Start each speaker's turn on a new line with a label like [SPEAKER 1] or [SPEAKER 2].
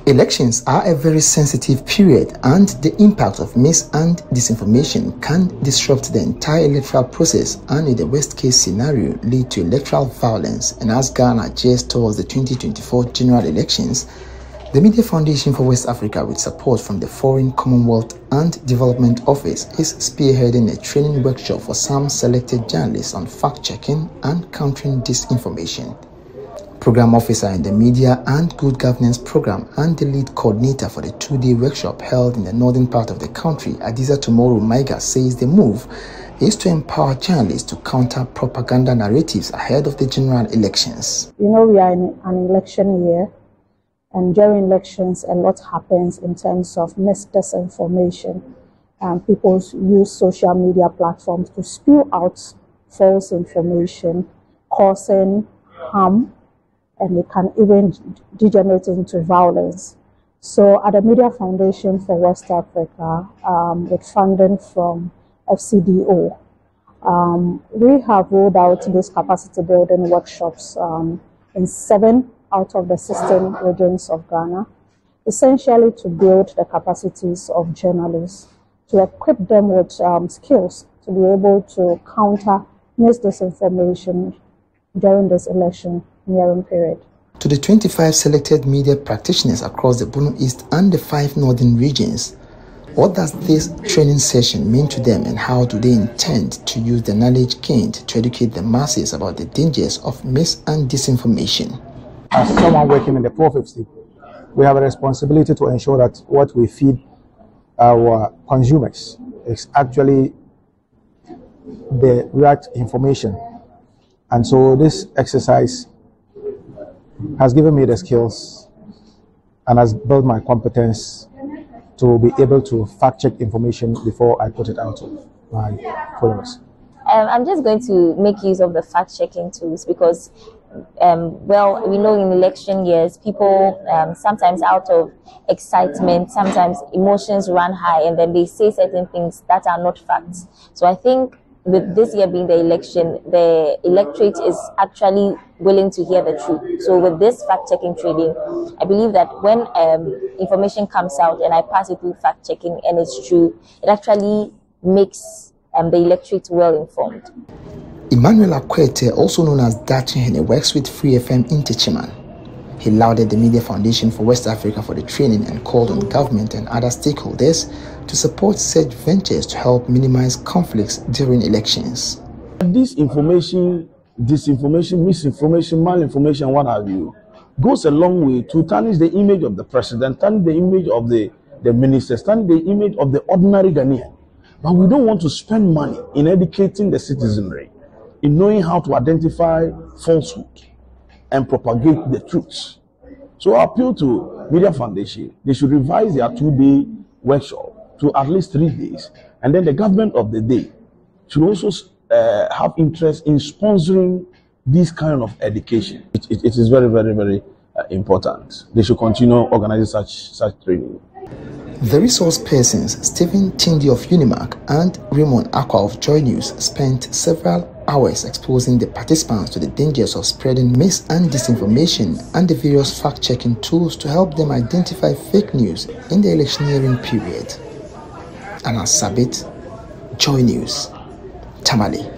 [SPEAKER 1] Elections are a very sensitive period, and the impact of mis- and disinformation can disrupt the entire electoral process and, in the worst-case scenario, lead to electoral violence. And as Ghana gears towards the 2024 general elections, the Media Foundation for West Africa, with support from the Foreign, Commonwealth and Development Office, is spearheading a training workshop for some selected journalists on fact-checking and countering disinformation. Program Officer in the Media and Good Governance Program and the lead coordinator for the two-day workshop held in the northern part of the country, Adiza Tomorrow Maiga, says the move is to empower journalists to counter propaganda narratives ahead of the general elections.
[SPEAKER 2] You know, we are in an election year, and during elections a lot happens in terms of misinformation. People use social media platforms to spew out false information, causing harm, and it can even degenerate into violence. So at the Media Foundation for West Africa, with funding from FCDO, we have rolled out these capacity building workshops in 7 out of the 16 regions of Ghana, essentially to build the capacities of journalists, to equip them with skills to be able to counter misinformation during this election nearing period.
[SPEAKER 1] To the 25 selected media practitioners across the Bono East and the 5 northern regions, what does this training session mean to them, and how do they intend to use the knowledge gained to educate the masses about the dangers of mis- and disinformation?
[SPEAKER 3] As someone working in the 450, we have a responsibility to ensure that what we feed our consumers is actually the right information. And so this exercise has given me the skills and has built my competence to be able to fact-check information before I put it out to my followers.
[SPEAKER 4] I'm just going to make use of the fact-checking tools because, well, we know in election years, people sometimes out of excitement, sometimes emotions run high, and then they say certain things that are not facts. So I think with this year being the election, the electorate is actually willing to hear the truth. So with this fact-checking training, I believe that when information comes out and I pass it through fact-checking and it's true, it actually makes the electorate well informed.
[SPEAKER 1] Emmanuel Akwete, also known as Dachinhene, works with Free FM in Techiman. He lauded the Media Foundation for West Africa for the training and called on government and other stakeholders to support such ventures to help minimize conflicts during elections.
[SPEAKER 5] Disinformation, misinformation, malinformation, what have you, goes a long way to tarnish the image of the president, tarnish the image of the ministers, tarnish the image of the ordinary Ghanaian. But we don't want to spend money in educating the citizenry, in knowing how to identify falsehood and propagate the truths. So I appeal to Media Foundation, they should revise their 2-day workshop to at least 3 days. And then the government of the day should also have interest in sponsoring this kind of education. It is very, very, very important. They should continue organizing such training.
[SPEAKER 1] The resource persons, Stephen Tindi of Unimark and Raymond Aqua of Joy News, spent several hours exposing the participants to the dangers of spreading mis- and disinformation and the various fact-checking tools to help them identify fake news in the electioneering period. Anna Sabit, Joy News, Tamale.